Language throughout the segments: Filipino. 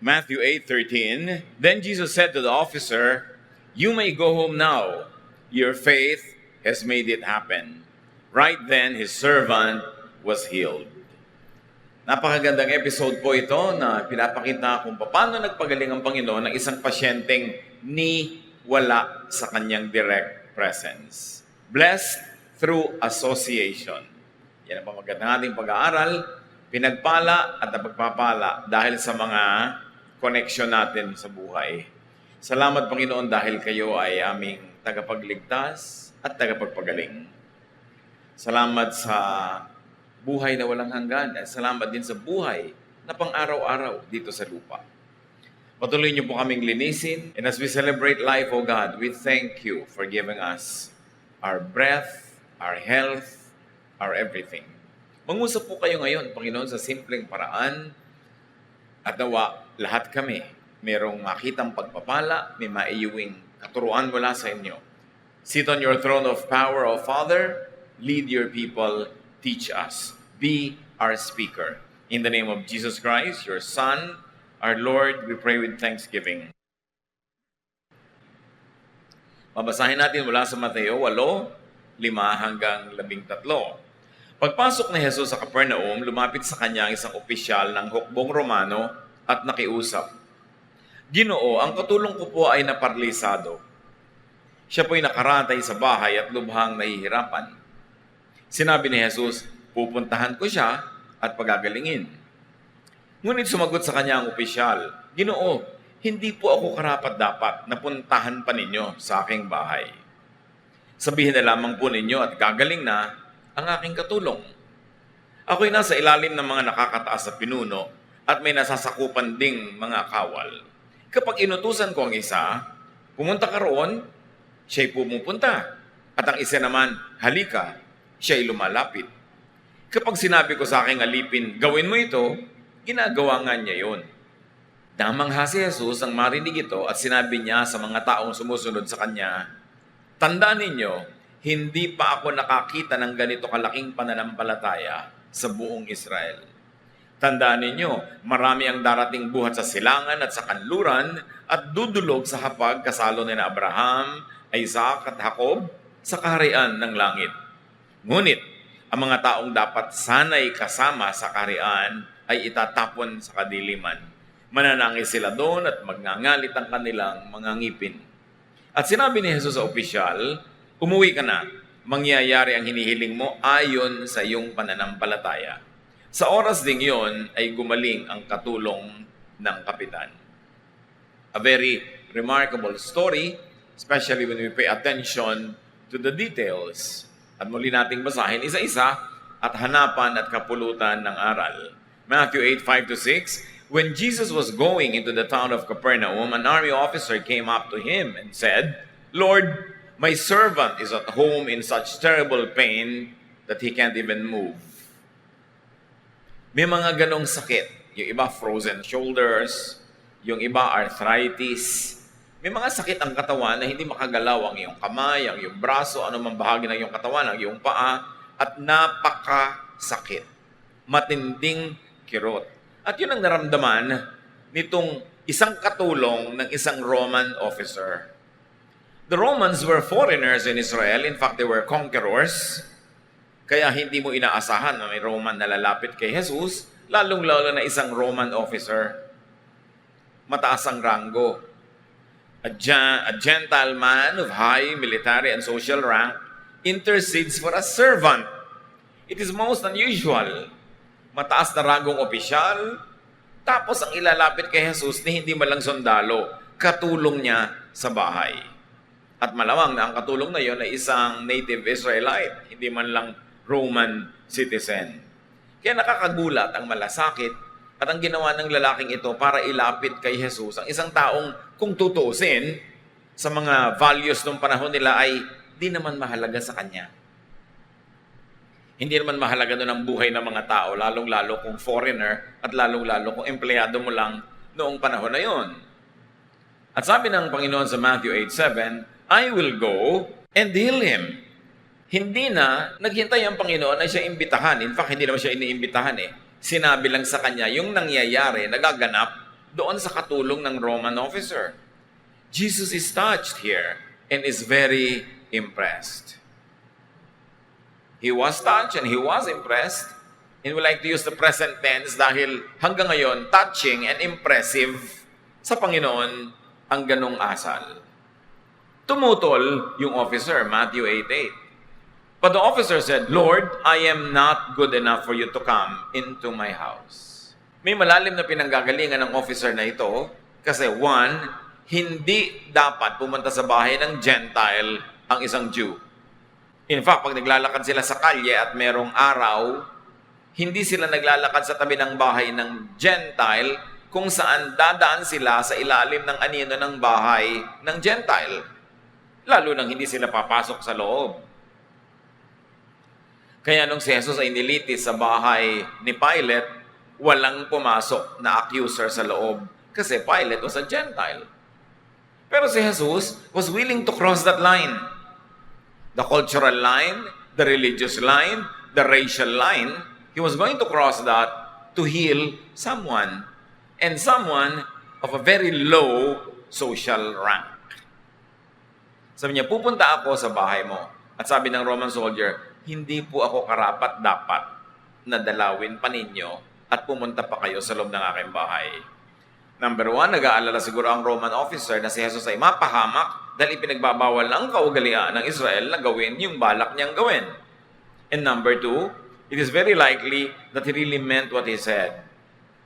Matthew 8:13. Then Jesus said to the officer, "You may go home now. Your faith has made it happen." Right then, his servant was healed. Napakagandang episode po ito na pinapakita kung paano nagpagaling ang Panginoon ng isang pasyenteng ni wala sa kanyang direct presence. Blessed through association. Yan ang pamagandang ating pag-aaral, pinagpala at napagpapala dahil sa mga connection natin sa buhay. Salamat Panginoon dahil kayo ay aming tagapagligtas at tagapagpagaling. Salamat sa buhay na walang hanggan at salamat din sa buhay na pang-araw-araw dito sa lupa. Patuloy niyo po kaming linisin, and as we celebrate life, O God, we thank you for giving us our breath, our health, our everything. Mangusap po kayo ngayon, Panginoon, sa simpleng paraan at nawa lahat kami merong makitang pagpapala, may maiuwing katuruan mula sa inyo. Sit on your throne of power, O Father, lead your people, teach us. Be our speaker. In the name of Jesus Christ, your Son, our Lord, we pray with thanksgiving. Babasahin natin mula sa Mateo 8:5-13. Pagpasok ni Jesus sa Capernaum, lumapit sa kanya ang isang opisyal ng hukbong Romano at nakiusap. "Ginoo, ang katulong ko po ay naparalisado. Siya po'y nakaratay sa bahay at lubhang nahihirapan." Sinabi ni Jesus, "Pupuntahan ko siya at pagagalingin." Ngunit sumagot sa kanya ang opisyal, "Ginoo, hindi po ako karapat-dapat na puntahan pa ninyo sa aking bahay. Sabihin na lamang po ninyo at gagaling na ang aking katulong. Ako'y nasa ilalim ng mga nakakataas sa pinuno at may nasasakupan ding mga kawal. Kapag inutusan ko ang isa, pumunta ka roon, siya'y pumupunta. At ang isa naman, halika, siya'y lumalapit. Kapag sinabi ko sa aking alipin, gawin mo ito, ginagawa nga niya yun." Namangha si Jesus ang marinig ito at sinabi niya sa mga taong sumusunod sa kanya, "Tandaan ninyo, hindi pa ako nakakita ng ganito kalaking pananampalataya sa buong Israel. Tandaan ninyo, marami ang darating buhat sa silangan at sa kanluran at dudulog sa hapag kasalo ni Abraham, Isaac at Jacob sa kaharian ng langit. Ngunit, ang mga taong dapat sanay kasama sa kaharian ay itatapon sa kadiliman. Mananangis sila doon at magngangalit ang kanilang mga ngipin." At sinabi ni Jesus sa opisyal, "Umuwi ka na. Mangyayari ang hinihiling mo ayon sa iyong pananampalataya." Sa oras ding yon ay gumaling ang katulong ng kapitan. A very remarkable story, especially when we pay attention to the details. At muli nating basahin isa-isa at hanapan at kapulutan ng aral. Matthew 8:5-6, when Jesus was going into the town of Capernaum, an army officer came up to him and said, "Lord, my servant is at home in such terrible pain that he can't even move." May mga ganong sakit. Yung iba frozen shoulders, yung iba arthritis. May mga sakit ang katawan na hindi makagalaw ang iyong kamay, ang iyong braso, anumang bahagi ng iyong katawan, ang iyong paa, at napakasakit. Matinding kirot. At yun ang naramdaman nitong isang katulong ng isang Roman officer. The Romans were foreigners in Israel. In fact, they were conquerors. Kaya hindi mo inaasahan na may Roman na lalapit kay Jesus, lalong-lalo na isang Roman officer. Mataas ang ranggo. A Gentile man of high military and social rank intercedes for a servant. It is most unusual. Mataas na ranggong opisyal, tapos ang ilalapit kay Jesus ni hindi malang sundalo, katulong niya sa bahay. At malamang na ang katulong na yon ay isang native Israelite, hindi man lang Roman citizen. Kaya nakakagulat ang malasakit at ang ginawa ng lalaking ito para ilapit kay Jesus ang isang taong kung tutuusin sa mga values ng panahon nila ay di naman mahalaga sa kanya. Hindi naman mahalaga doon ang buhay ng mga tao, lalong-lalo kung foreigner at lalong-lalo kung empleyado mo lang noong panahon na yon. At sabi ng Panginoon sa Matthew 8:7, "I will go and heal him." Hindi na naghintay ang Panginoon na siya imbitahan. In fact, hindi naman siya iniimbitahan eh. Sinabi lang sa kanya yung nangyayari, nagaganap doon sa katulong ng Roman officer. Jesus is touched here and is very impressed. He was touched and he was impressed. And we like to use the present tense dahil hanggang ngayon, touching and impressive sa Panginoon ang ganong asal. Tumutol yung officer, Matthew 8:8. But the officer said, Lord, I am not good enough for you to come into my house. May malalim na pinanggagalingan ng officer na ito kasi one, hindi dapat pumunta sa bahay ng Gentile ang isang Jew. In fact, pag naglalakad sila sa kalye at merong araw, hindi sila naglalakad sa tabi ng bahay ng Gentile kung saan dadaan sila sa ilalim ng anino ng bahay ng Gentile. Lalo nang hindi sila papasok sa loob. Kaya nung si Jesus ay nilitis sa bahay ni Pilate, walang pumasok na accuser sa loob kasi Pilate was a Gentile. Pero si Jesus was willing to cross that line. The cultural line, the religious line, the racial line. He was going to cross that to heal someone. And someone of a very low social rank. Sabi niya, pupunta ako sa bahay mo. At sabi ng Roman soldier, hindi po ako karapat-dapat na dalawin pa ninyo at pumunta pa kayo sa loob ng aking bahay. Number one, nag-aalala siguro ang Roman officer na si Jesus ay mapahamak dahil ipinagbabawal ng kaugalian ng Israel na gawin yung balak niyang gawin. And number two, it is very likely that he really meant what he said.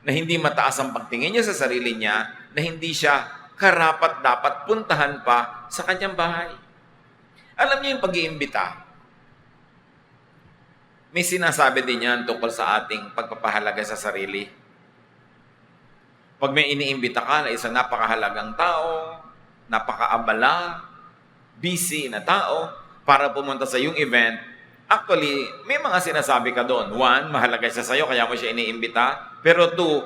Na hindi mataas ang pagtingin niya sa sarili niya, na hindi siya karapat-dapat puntahan pa sa kanyang bahay. Alam niyo yung pag-iimbita. May sinasabi din yan tungkol sa ating pagpapahalaga sa sarili. Pag may iniimbita ka na isang napakahalagang tao, napakaabala, busy na tao, para pumunta sa iyong event, actually, may mga sinasabi ka doon. One, mahalaga siya sa'yo, kaya mo siya iniimbita. Pero two,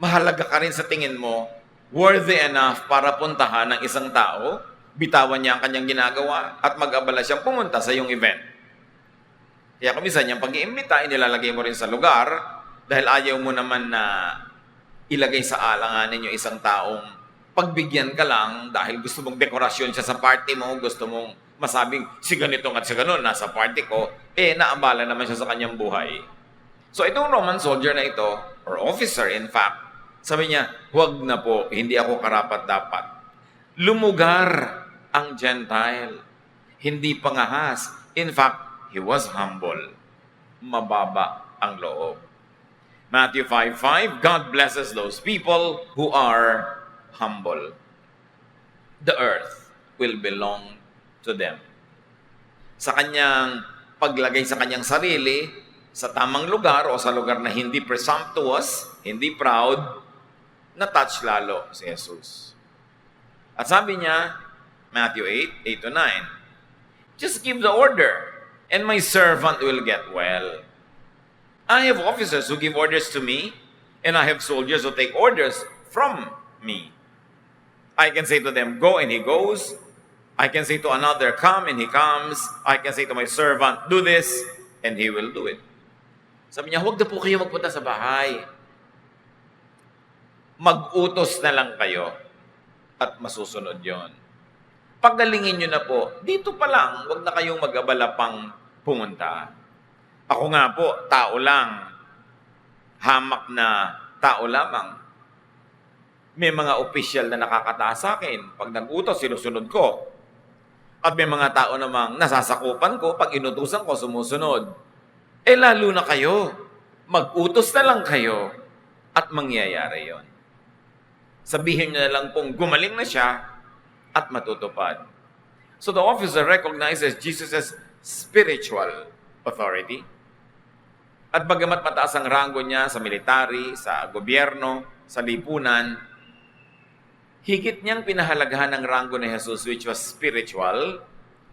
mahalaga ka rin sa tingin mo, worthy enough para puntahan ng isang tao, bitawan niya ang kanyang ginagawa, at mag-abala siyang pumunta sa iyong event. Kaya kung minsan yung pag-iimbita, inilalagay mo rin sa lugar, dahil ayaw mo naman na ilagay sa alanganin yung isang taong pagbigyan ka lang dahil gusto mong dekorasyon siya sa party mo, gusto mong masabing si ganito at si ganon nasa party ko, naabala naman siya sa kanyang buhay. So itong Roman soldier na ito, or officer in fact, sabi niya, huwag na po, hindi ako karapat-dapat. Lumugar ang Gentile, hindi pangahas. In fact, he was humble. Mababa ang loob. Matthew 5:5, God blesses those people who are humble. The earth will belong to them. Sa kanyang paglagay sa kanyang sarili, sa tamang lugar o sa lugar na hindi presumptuous, hindi proud, na-touch lalo si Jesus. At sabi niya, Matthew 8:8-9, just give the order, and my servant will get well. I have officers who give orders to me, and I have soldiers who take orders from me. I can say to them, go, and he goes. I can say to another, come, and he comes. I can say to my servant, do this, and he will do it. Sabi niya, huwag na po kayo magpunta sa bahay. Mag-utos na lang kayo at masusunod yon. Paggalingin nyo na po, dito pa lang, huwag na kayong mag-abala pang pumunta. Ako nga po, tao lang. Hamak na tao lamang. May mga opisyal na nakakataas sa akin. Pag nag-utos, sinusunod ko. At may mga tao namang nasasakupan ko, pag inutusan ko, sumusunod. Lalo na kayo. Mag-utos na lang kayo at mangyayari yon. Sabihin niyo na lang pong gumaling na siya at matutupad. So the officer recognizes Jesus' spiritual authority. At bagamat mataas ang ranggo niya sa military, sa gobyerno, sa lipunan, higit niyang pinahalagahan ang ranggo ni Jesus, which was spiritual,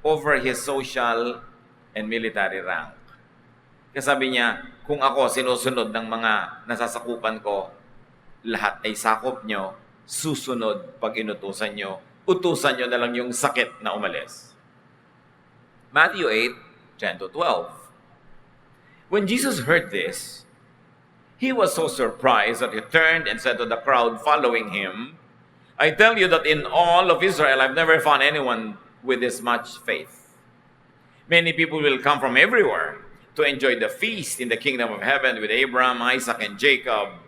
over his social and military rank. Kasi sabi niya, kung ako sinusunod ng mga nasasakupan ko, lahat ay sakop nyo, susunod pag inutusan nyo, utusan nyo na lang yung sakit na umalis. Matthew 8:10-12. When Jesus heard this, He was so surprised that he turned and said to the crowd following him, I tell you that in all of Israel, I've never found anyone with this much faith. Many people will come from everywhere to enjoy the feast in the kingdom of heaven with Abraham, Isaac, and Jacob.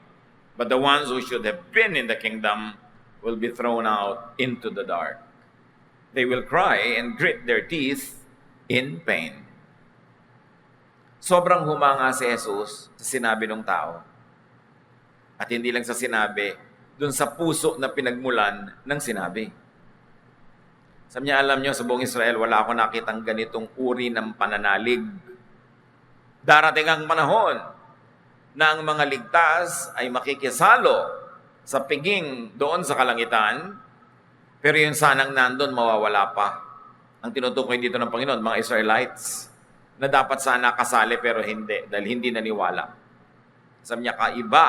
But the ones who should have been in the kingdom will be thrown out into the dark. They will cry and grit their teeth in pain. Sobrang humanga si Jesus sa sinabi ng tao. At hindi lang sa sinabi, dun sa puso na pinagmulan ng sinabi. Sabi niya, alam niyo, sa buong Israel, wala ako nakitang ganitong uri ng pananalig. Darating ang panahon na ang mga ligtas ay makikisalo sa piging doon sa kalangitan, pero yung sanang nandun, mawawala pa. Ang tinutukoy dito ng Panginoon, mga Israelites, na dapat sana kasali pero hindi, dahil hindi naniwala. Sabi niya, kaiba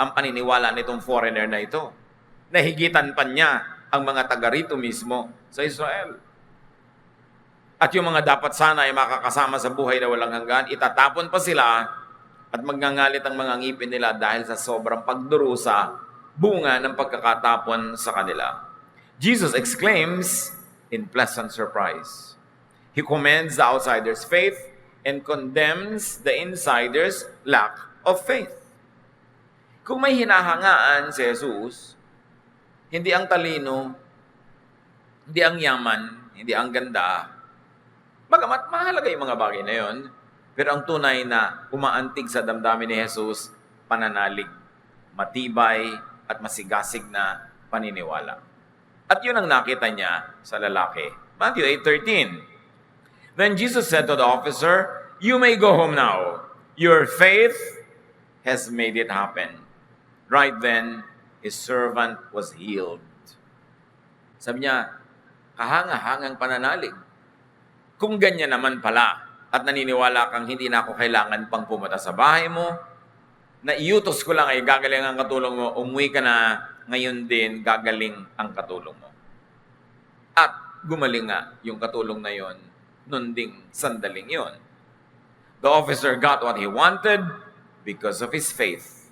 ang paniniwala nitong foreigner na ito. Nahigitan pa niya ang mga taga rito mismo sa Israel. At yung mga dapat sana ay makakasama sa buhay na walang hanggan, itatapon pa sila at magngangalit ang mga ngipin nila dahil sa sobrang pagdurusa, bunga ng pagkakatapon sa kanila. Jesus exclaims in pleasant surprise. He commends the outsider's faith and condemns the insider's lack of faith. Kung may hinahangaan si Jesus, hindi ang talino, hindi ang yaman, hindi ang ganda, bagamat mahalaga yung mga bagay na yon, pero ang tunay na umaantig sa damdamin ni Jesus, pananalig, matibay at masigasig na paniniwala. At yun ang nakita niya sa lalaki. Matthew 8:13. Then Jesus said to the officer, you may go home now. Your faith has made it happen. Right then, his servant was healed. Sabi niya, kahanga-hangang pananalig. Kung ganyan naman pala, at naniniwala kang hindi na ako kailangan pang pumunta sa bahay mo, na iutos ko lang ay gagaling ang katulong mo, umuwi ka na, ngayon din gagaling ang katulong mo. At gumaling nga yung katulong na yon, nun ding sandaling yon. The officer got what he wanted because of his faith.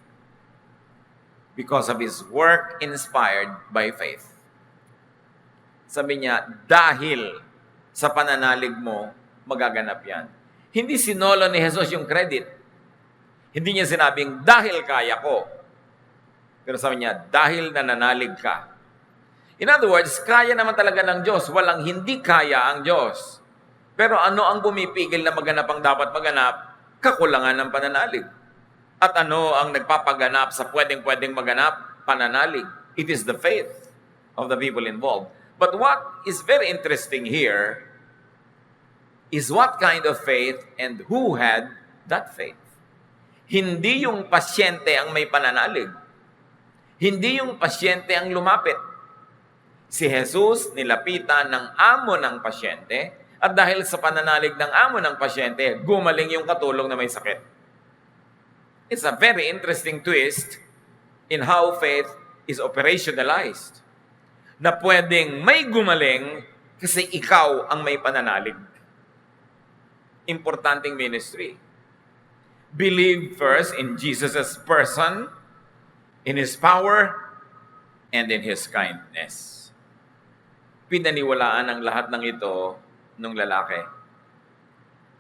Because of his work inspired by faith. Sabi niya, dahil sa pananalig mo, magaganap yan. Hindi sinolo ni Jesus yung credit. Hindi niya sinabing, dahil kaya ko. Pero sabi niya, dahil nananalig ka. In other words, kaya naman talaga ng Diyos. Walang hindi kaya ang Diyos. Pero ano ang pumipigil na maganap ang dapat maganap? Kakulangan ng pananalig. At ano ang nagpapaganap sa pwedeng-pwedeng maganap? Pananalig. It is the faith of the people involved. But what is very interesting here is what kind of faith and who had that faith. Hindi yung pasyente ang may pananalig. Hindi yung pasyente ang lumapit. Si Jesus nilapitan ng amo ng pasyente at dahil sa pananalig ng amo ng pasyente, gumaling yung katulong na may sakit. It's a very interesting twist in how faith is operationalized. Na pwedeng may gumaling kasi ikaw ang may pananalig. Importanteng ministry. Believe first in Jesus' person, in His power, and in His kindness. Pinaniwalaan ang lahat ng ito nung lalaki.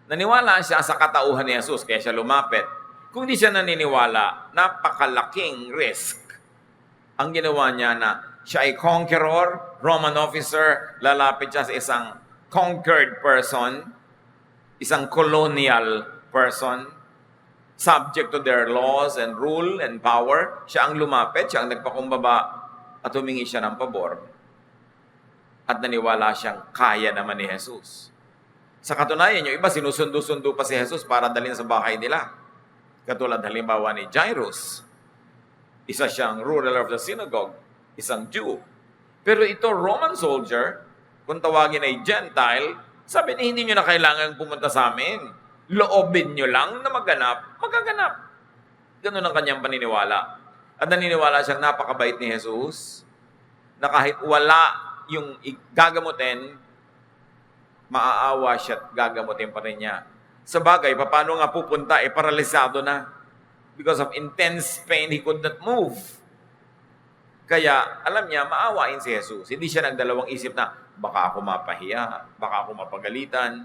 Naniwala siya sa katauhan ni Jesus, kaya siya lumapit. Kung di siya naniniwala, napakalaking risk ang ginawa niya na siya ay conqueror, Roman officer, lalapit siya sa isang conquered person, isang colonial person, subject to their laws and rule and power. Siya ang lumapit, siya ang nagpakumbaba at humingi siya ng pabor. At naniwala siyang kaya naman ni Jesus. Sa katunayan, yung iba sinusundo-sundo pa si Jesus para dalhin sa bahay nila. Katulad halimbawa ni Jairus. Isa siyang ruler of the synagogue, isang Jew. Pero ito, Roman soldier, kung tawagin ay Gentile, sabi niya, hindi nyo na kailangan pumunta sa amin. Loobin nyo lang na maganap, magaganap. Ganun ang kanyang paniniwala. At naniniwala siyang napakabait ni Jesus, na kahit wala yung gagamutin, maaawa siya at gagamutin pa rin niya. Sa bagay, paano nga pupunta? Paralisado na. Because of intense pain, he could not move. Kaya, alam niya, maawain si Jesus. Hindi siya nagdalawang isip na, baka ako mapahiya, baka ako mapagalitan.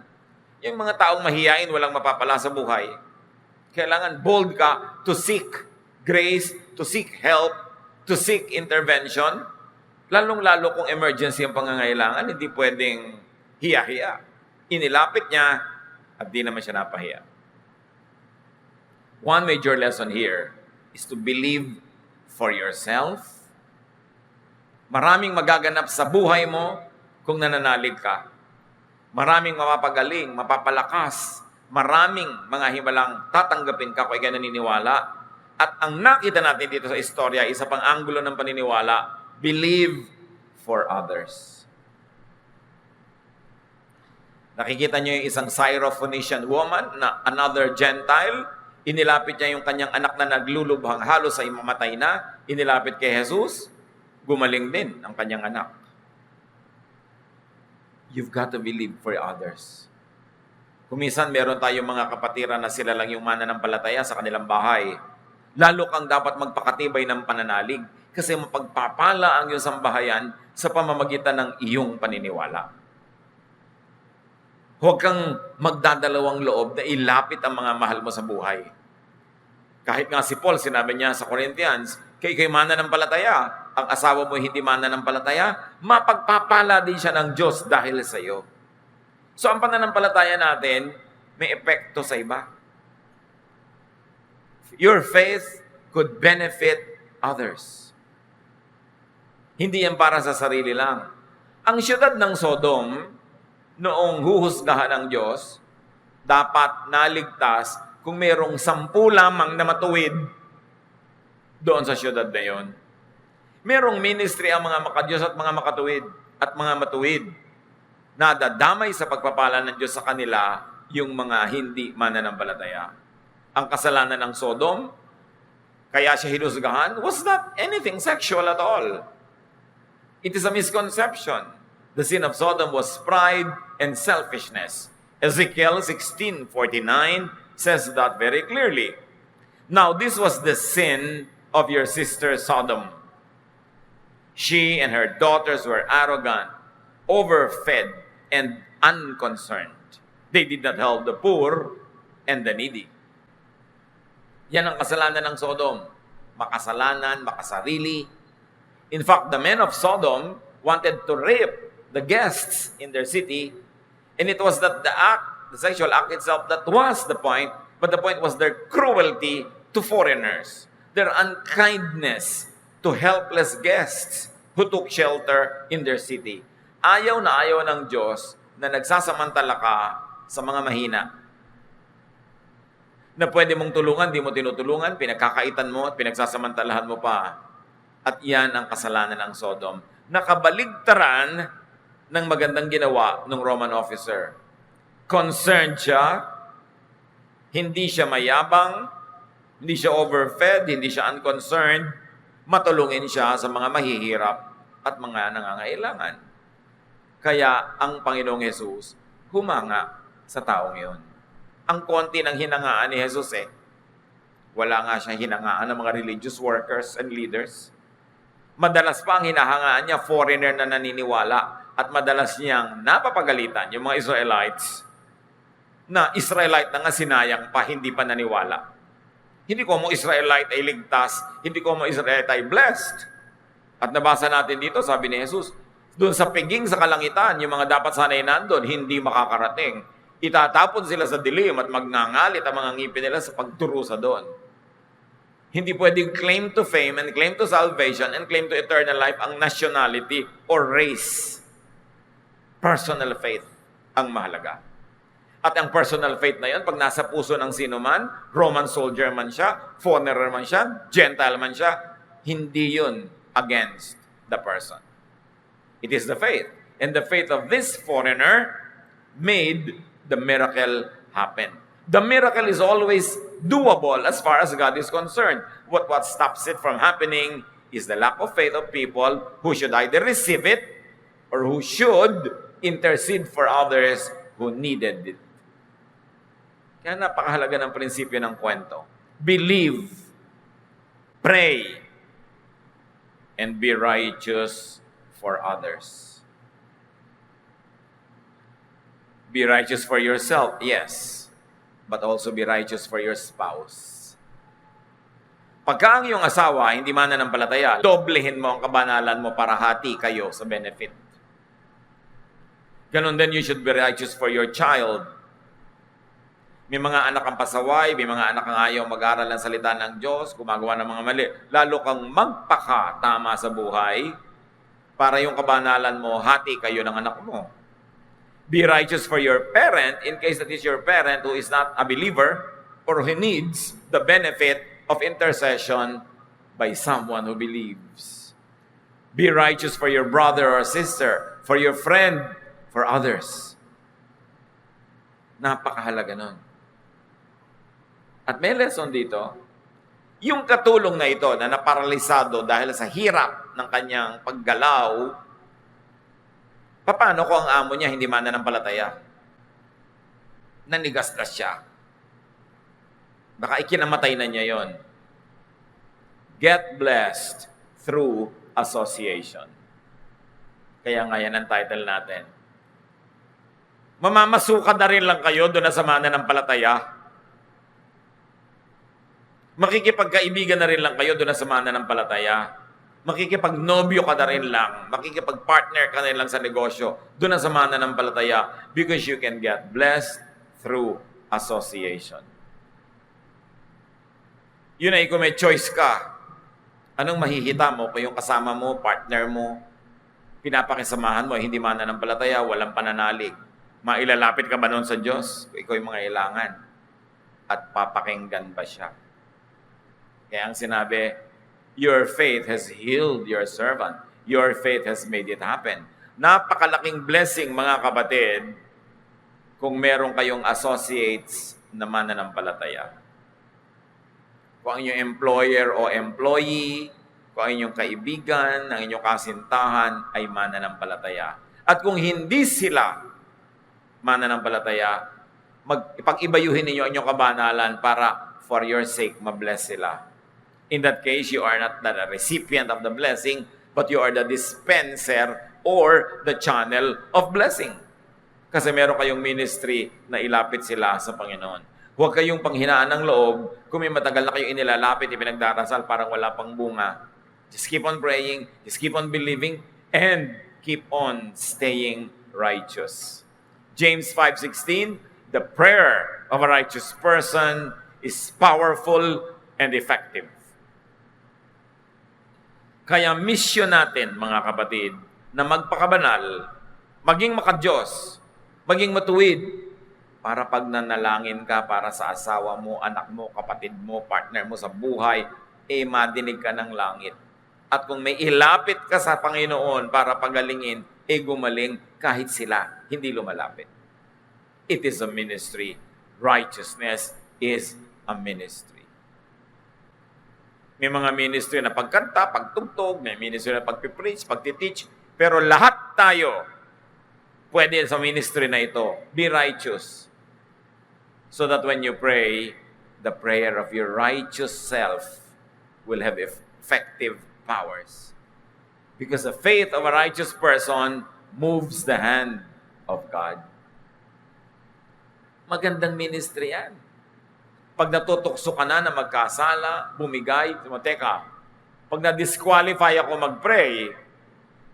Yung mga taong mahiyain, walang mapapala sa buhay. Kailangan bold ka to seek grace, to seek help, to seek intervention. Lalong-lalo kung emergency ang pangangailangan, hindi pwedeng hiya-hiya. Inilapit niya at di naman siya napahiya. One major lesson here is to believe for yourself. Maraming magaganap sa buhay mo kung nananalig ka. Maraming mapapagaling, mapapalakas. Maraming mga himalang tatanggapin ka kung ikaw naniniwala. At ang nakita natin dito sa istorya, isa pang anggulo ng paniniwala, believe for others. Nakikita niyo yung isang Syrophoenician woman na another Gentile. Inilapit niya yung kanyang anak na naglulubhang halos ay mamatay na. Inilapit kay Jesus. Gumaling din ang kanyang anak. You've got to believe for others. Kuminsan meron tayong mga kapatiran na sila lang yung mananampalataya sa kanilang bahay. Lalo kang dapat magpakatibay ng pananalig kasi mapagpapala ang iyong sambahayan sa pamamagitan ng iyong paniniwala. Huwag kang magdadalawang loob na ilapit ang mga mahal mo sa buhay. Kahit nga si Paul, sinabi niya sa Corinthians, kayo mananampalataya, ang asawa mo hindi mananampalataya, mapagpapala din siya ng Diyos dahil sa iyo. So ang pananampalataya natin, may epekto sa iba. Your faith could benefit others. Hindi yan para sa sarili lang. Ang siyudad ng Sodom, noong huhusgahan ng Diyos, dapat naligtas kung mayroong 10 lamang na matuwid doon sa siyudad na yon. Merong ministry ang mga makadiyos at mga makatuwid at mga matuwid. Nadadamay sa pagpapala ng Diyos sa kanila yung mga hindi mananampalataya. Ang kasalanan ng Sodom, kaya siya hinusgahan, was not anything sexual at all. It is a misconception. The sin of Sodom was pride and selfishness. Ezekiel 16:49 says that very clearly. Now, this was the sin of your sister Sodom. She and her daughters were arrogant, overfed, and unconcerned. They did not help the poor and the needy. Yan ang kasalanan ng Sodom. Makasalanan, makasarili. In fact, the men of Sodom wanted to rape the guests in their city, and it was that the sexual act itself that was the point, but the point was their cruelty to foreigners, their unkindness to helpless guests who took shelter in their city. Ayaw na ayaw ng Diyos na nagsasamantala ka sa mga mahina. Na pwede mong tulungan, di mo tinutulungan, pinagkakaitan mo at pinagsasamantalahan mo pa. At yan ang kasalanan ng Sodom. Nakabaligtaran ng magandang ginawa ng Roman officer. Concerned siya, hindi siya mayabang, hindi siya overfed, hindi siya unconcerned, matulungin siya sa mga mahihirap at mga nangangailangan. Kaya ang Panginoong Jesus humanga sa taong iyon. Ang konti ng hinangaan ni Jesus wala nga siyang hinangaan ng mga religious workers and leaders. Madalas pa ang hinahangaan niya, foreigner na naniniwala, at madalas niyang napapagalitan yung mga Israelites na Israelite na nga sinayang pa, hindi pa naniwala. Hindi ko mo Israelite ay ligtas, hindi ko mo Israelite ay blessed. At nabasa natin dito, sabi ni Jesus, doon sa piging sa kalangitan, yung mga dapat sanay nandun, hindi makakarating. Itatapon sila sa dilim at magngangalit ang mga ngipin nila sa pagturusa doon. Hindi pwedeng claim to fame and claim to salvation and claim to eternal life ang nationality or race. Personal faith ang mahalaga. At ang personal faith na yun, pag nasa puso ng sino man, Roman soldier man siya, foreigner man siya, Gentile man siya, hindi yun against the person. It is the faith. And the faith of this foreigner made the miracle happen. The miracle is always doable as far as God is concerned. What stops it from happening is the lack of faith of people who should either receive it or who should intercede for others who needed it. Kaya napakahalaga ng prinsipyo ng kwento. Believe Pray and be righteous for others. Be righteous for yourself, yes, but also be righteous for your spouse. Pagka ang iyong asawa hindi mananampalataya, doblehin mo ang kabanalan mo para hati kayo sa benefit. Ganon din, you should be righteous for your child. May mga anak ang pasaway, may mga anak ang ayaw mag-aral ng salita ng Diyos, gumagawa ng mga mali. Lalo kang magpakatama sa buhay para yung kabanalan mo, hati kayo ng anak mo. Be righteous for your parent in case that is your parent who is not a believer or who needs the benefit of intercession by someone who believes. Be righteous for your brother or sister, for your friend, for others. Napakahalaga nun. At may lesson dito, yung katulong na ito na naparalisado dahil sa hirap ng kanyang paggalaw, paano kung ang amo niya hindi mananampalataya? Nanigasgas siya. Baka ikinamatay na niya yon. Get blessed through association. Kaya nga yan ang title natin. Mamamasuka na rin lang kayo doon na sa mananampalataya. Makikipagkaibigan na rin lang kayo doon na sa mananampalataya. Makikipagnobyo ka na rin lang. Makikipagpartner ka na rin lang sa negosyo. Doon na sa mananampalataya. Because you can get blessed through association. Yun ay kung may choice ka. Anong mahihita mo kung yung kasama mo, partner mo, pinapakisamahan mo, hindi mananampalataya, walang pananalig. Mailalapit ka ba noon sa Diyos? Ikaw yung mga ilangan. At papakinggan ba siya? Kaya ang sinabi, your faith has healed your servant. Your faith has made it happen. Napakalaking blessing, mga kapatid, kung meron kayong associates na mananampalataya. Kung ang inyong employer o employee, kung ang inyong kaibigan, ang inyong kasintahan ay mananampalataya. At kung hindi sila mananampalataya, ipag-ibayuhin ninyo ang inyong kabanalan para for your sake, mabless sila. In that case, you are not the recipient of the blessing, but you are the dispenser or the channel of blessing. Kasi meron kayong ministry na ilapit sila sa Panginoon. Huwag kayong panghinaan ng loob. Kung may matagal na kayo inilalapit, ipinagdarasal, parang wala pang bunga. Just keep on praying, just keep on believing, and keep on staying righteous. James 5:16, the prayer of a righteous person is powerful and effective. Kaya mission natin, mga kapatid, na magpakabanal, maging makadiyos, maging matuwid, para pag nanalangin ka para sa asawa mo, anak mo, kapatid mo, partner mo sa buhay, madinig ka ng langit. At kung may ilapit ka sa Panginoon para pagalingin, gumaling kahit sila hindi lumalapit. It is a ministry. Righteousness is a ministry. May mga ministry na pagkanta, pagtugtog, may ministry na pagpipreach, pagtiteach, pero lahat tayo pwede sa ministry na ito. Be righteous. So that when you pray, the prayer of your righteous self will have effective powers. Because the faith of a righteous person moves the hand of God. Magandang ministry yan. Pag natutukso ka na magkasala, bumigay, teka, pag na-disqualify ako mag-pray,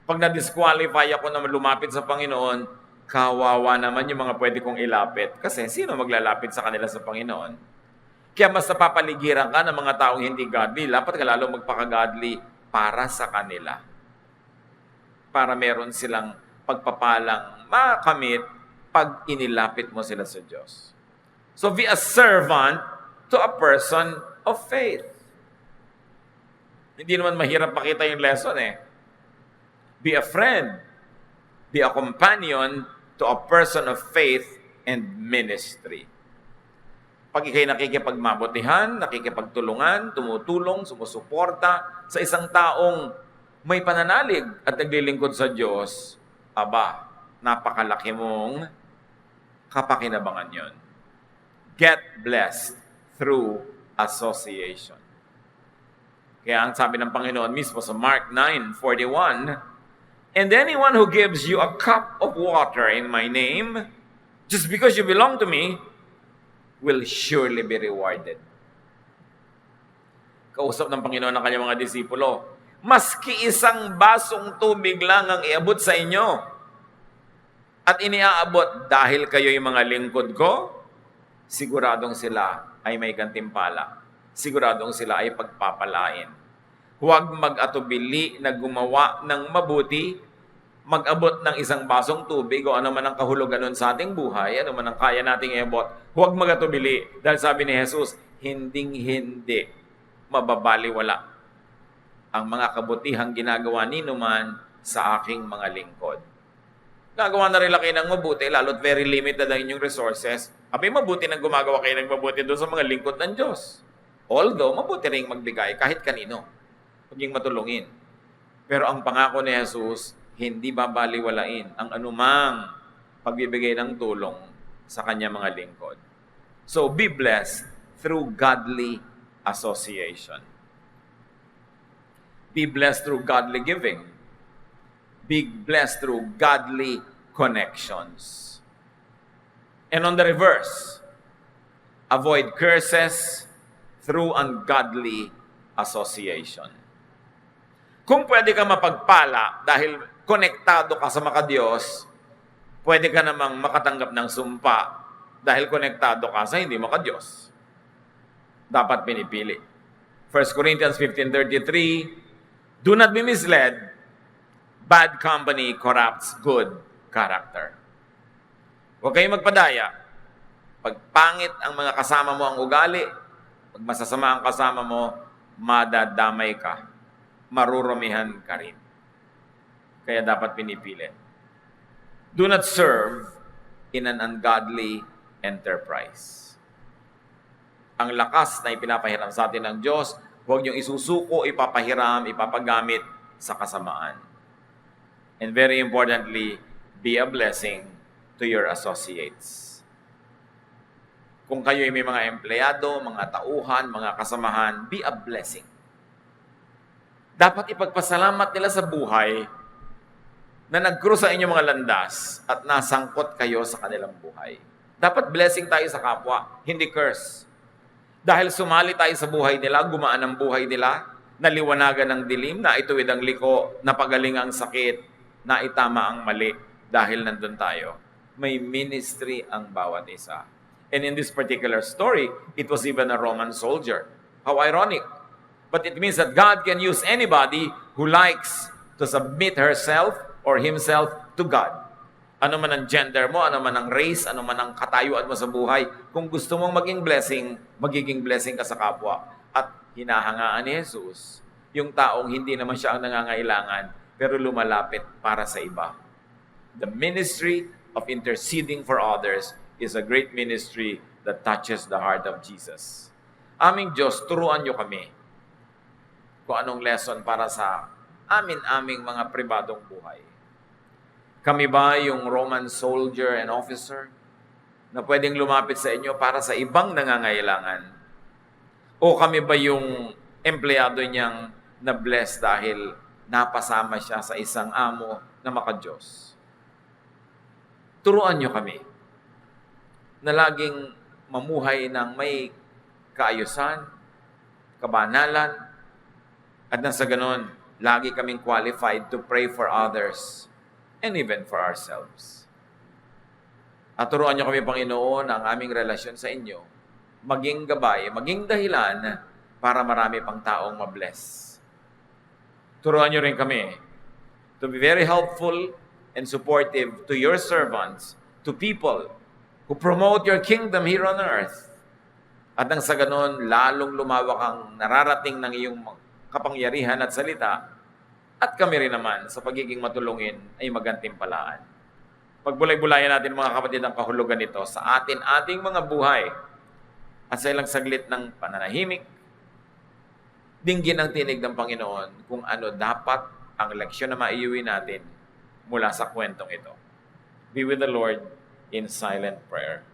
pag na-disqualify ako na lumapit sa Panginoon, kawawa naman yung mga pwede kong ilapit. Kasi sino maglalapit sa kanila sa Panginoon? Kaya mas napapaligiran ka ng mga taong hindi godly, dapat ka lalo magpaka-godly para sa kanila. Para meron silang pagpapalang makamit pag inilapit mo sila sa Diyos. So be a servant to a person of faith. Hindi naman mahirap makita yung lesson eh. Be a friend. Be a companion to a person of faith and ministry. Pag ikay nakikipagmabutihan, nakikipagtulungan, tumutulong, sumusuporta sa isang taong may pananalig at naglilingkod sa Diyos, napakalaki mong kapakinabangan yon. Get blessed through association. Kaya ang sabi ng Panginoon mismo sa Mark 9:41, "And anyone who gives you a cup of water in my name, just because you belong to me, will surely be rewarded." Kausap ng Panginoon ng kanyang mga disipulo, maski isang basong tubig lang ang iabot sa inyo, at iniaabot dahil kayo'y mga lingkod ko, siguradong sila ay may gantimpala. Siguradong sila ay pagpapalain. Huwag mag-atubili na gumawa ng mabuti, mag-abot ng isang basong tubig o ano man ang kahulugan nun sa ating buhay, ano man ang kaya nating iabot. Huwag mag-atubili. Dahil sabi ni Jesus, hinding-hindi mababaliwala ang mga kabutihang ginagawa ninuman sa aking mga lingkod. Gagawa na rin kayo ng mabuti, lalo't very limited ang inyong resources. Abay, mabuti nang gumagawa kayo ng mabuti doon sa mga lingkod ng Diyos. Although, mabuti rin magbigay kahit kanino. Maging matulungin. Pero ang pangako ni Jesus, hindi babaliwalain ang anumang pagbibigay ng tulong sa kanya mga lingkod. So, be blessed through godly association. Be blessed through godly giving. Be blessed through godly connections. And on the reverse, avoid curses through ungodly association. Kung pwede ka mapagpala dahil konektado ka sa maka-Diyos, pwede ka namang makatanggap ng sumpa dahil konektado ka sa hindi maka-Diyos. Dapat pinipili. 1 Corinthians 15:33, "Do not be misled. Bad company corrupts good character." Huwag kayong magpadaya. Pag pangit ang mga kasama mo ang ugali, pag masasama ang kasama mo, madadamay ka. Marurumihan ka rin. Kaya dapat pinipili. Do not serve in an ungodly enterprise. Ang lakas na ipinapahiram sa atin ng Diyos, huwag niyong isusuko, ipapahiram, ipapagamit sa kasamaan. And very importantly, be a blessing to your associates. Kung kayo ay may mga empleyado, mga tauhan, mga kasamahan, be a blessing. Dapat ipagpasalamat nila sa buhay na nag-cross sa inyong mga landas at nasangkot kayo sa kanilang buhay. Dapat blessing tayo sa kapwa, hindi curse. Dahil sumali tayo sa buhay nila, gumaan ang buhay nila, naliwanagan ng dilim, naituwid ang liko, napagaling ang sakit, naitama ang mali dahil nandun tayo. May ministry ang bawat isa. And in this particular story, it was even a Roman soldier. How ironic. But it means that God can use anybody who likes to submit herself or himself to God. Ano man ang gender mo, ano man ang race, ano man ang katayuan mo sa buhay, kung gusto mong maging blessing, magiging blessing ka sa kapwa. At hinahangaan ni Jesus, yung taong hindi naman siya ang nangangailangan, pero lumalapit para sa iba. The ministry of interceding for others is a great ministry that touches the heart of Jesus. Aming Diyos, turuan niyo kami kung anong lesson para sa aming mga pribadong buhay. Kami ba yung Roman soldier and officer na pwedeng lumapit sa inyo para sa ibang nangangailangan? O kami ba yung empleyado niyang na-bless dahil napasama siya sa isang amo na maka-Diyos? Turuan niyo kami na laging mamuhay ng may kaayusan, kabanalan, at nang sa ganon, lagi kaming qualified to pray for others and even for ourselves. At turuan niyo kami, Panginoon, ang aming relasyon sa inyo, maging gabay, maging dahilan para marami pang taong mabless. Turuan niyo rin kami to be very helpful and supportive to your servants, to people who promote your kingdom here on earth. At nang sa ganon, lalong lumawak ang nararating ng iyong kapangyarihan at salita, at kami rin naman sa pagiging matulungin ay magantimpalaan. Pagbulay-bulayan natin mga kapatid ang kahulugan nito sa ating mga buhay at sa ilang saglit ng pananahimik, dinggin ang tinig ng Panginoon kung ano dapat ang leksyon na maiuwi natin mula sa kwentong ito. Be with the Lord in silent prayer.